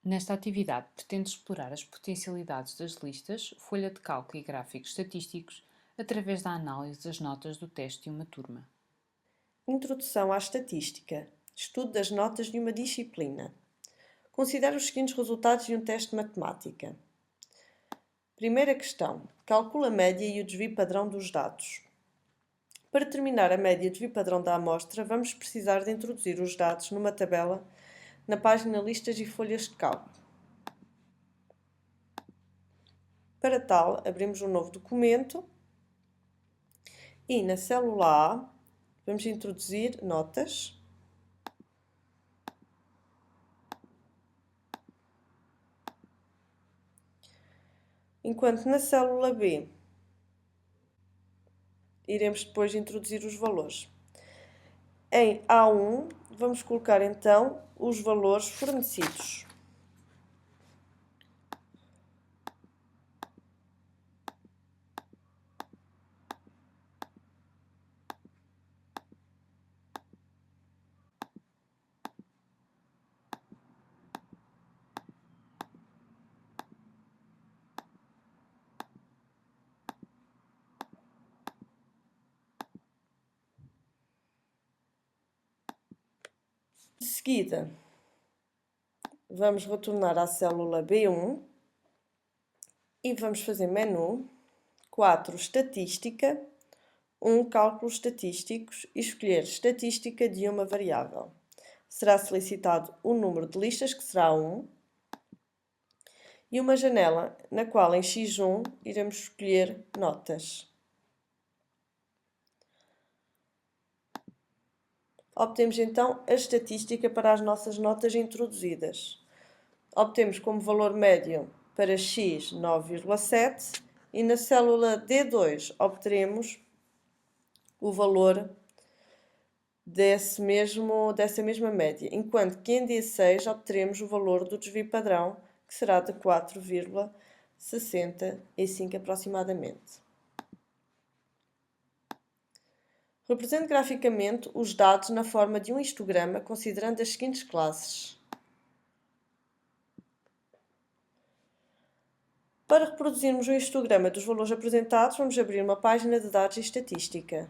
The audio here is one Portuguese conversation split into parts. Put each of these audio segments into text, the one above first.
Nesta atividade, pretende explorar as potencialidades das listas, folha de cálculo e gráficos estatísticos através da análise das notas do teste de uma turma. Introdução à estatística. Estudo das notas de uma disciplina. Considere os seguintes resultados de um teste de matemática. Primeira questão. Calcula a média e o desvio padrão dos dados. Para determinar a média e o desvio padrão da amostra, vamos precisar de introduzir os dados numa tabela na página Listas e Folhas de Cálculo. Para tal, abrimos um novo documento e na célula A vamos introduzir notas. Enquanto na célula B iremos depois introduzir os valores. Em A1 vamos colocar então os valores fornecidos. De seguida, vamos retornar à célula B1 e vamos fazer menu 4 Estatística, 1 Cálculos Estatísticos e escolher Estatística de uma variável. Será solicitado o número de listas, que será 1, e uma janela na qual em X1 iremos escolher notas. Obtemos então a estatística para as nossas notas introduzidas. Obtemos como valor médio para x 9,7 e na célula D2 obteremos o valor dessa mesma média, enquanto que em D6 obteremos o valor do desvio padrão, que será de 4,65 aproximadamente. Represente graficamente os dados na forma de um histograma, considerando as seguintes classes. Para reproduzirmos um histograma dos valores apresentados, vamos abrir uma página de dados e estatística.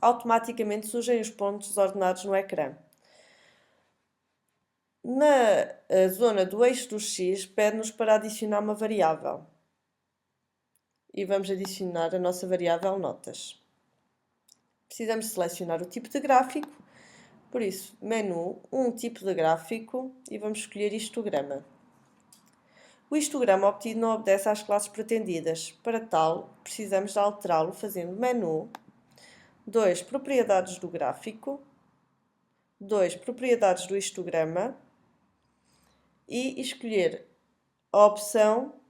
Automaticamente surgem os pontos desordenados no ecrã. Na zona do eixo do X, pede-nos para adicionar uma variável. E vamos adicionar a nossa variável notas. Precisamos selecionar o tipo de gráfico, por isso, menu, um tipo de gráfico e vamos escolher histograma. O histograma obtido não obedece às classes pretendidas. Para tal, precisamos de alterá-lo fazendo menu, 2 propriedades do gráfico, 2 propriedades do histograma e escolher a opção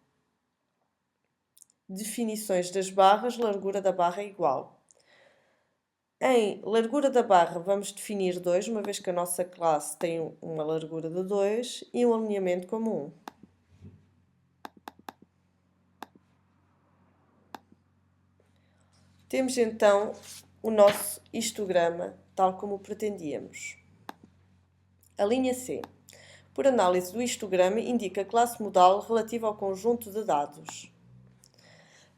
definições das barras, largura da barra igual. Em largura da barra vamos definir 2, uma vez que a nossa classe tem uma largura de 2 e um alinhamento como 1. Temos então o nosso histograma, tal como o pretendíamos. A linha C. Por análise do histograma, indica a classe modal relativa ao conjunto de dados.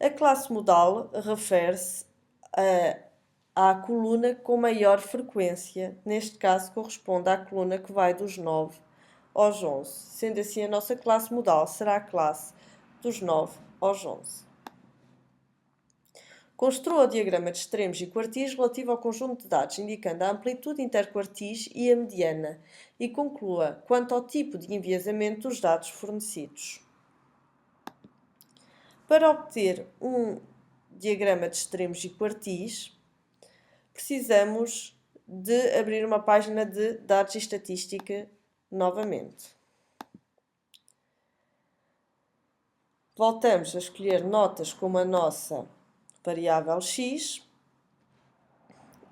A classe modal refere-se à coluna com maior frequência, neste caso corresponde à coluna que vai dos 9 aos 11. Sendo assim, a nossa classe modal será a classe dos 9 aos 11. Construa o diagrama de extremos e quartis relativo ao conjunto de dados, indicando a amplitude interquartis e a mediana, e conclua quanto ao tipo de enviesamento dos dados fornecidos. Para obter um diagrama de extremos e quartis, precisamos de abrir uma página de dados e estatística novamente. Voltamos a escolher notas como a nossa variável x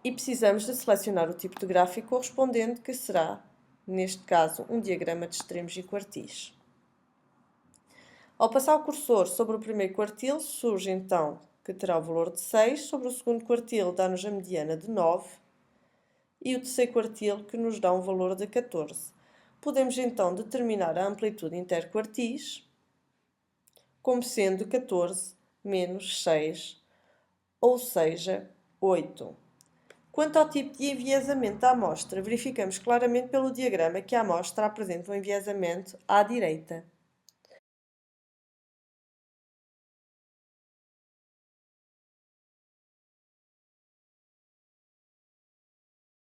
e precisamos de selecionar o tipo de gráfico correspondente, que será, neste caso, um diagrama de extremos e quartis. Ao passar o cursor sobre o primeiro quartil, surge então que terá o valor de 6, sobre o segundo quartil dá-nos a mediana de 9 e o terceiro quartil, que nos dá um valor de 14. Podemos então determinar a amplitude interquartis como sendo 14 menos 6, ou seja, 8. Quanto ao tipo de enviesamento da amostra, verificamos claramente pelo diagrama que a amostra apresenta um enviesamento à direita.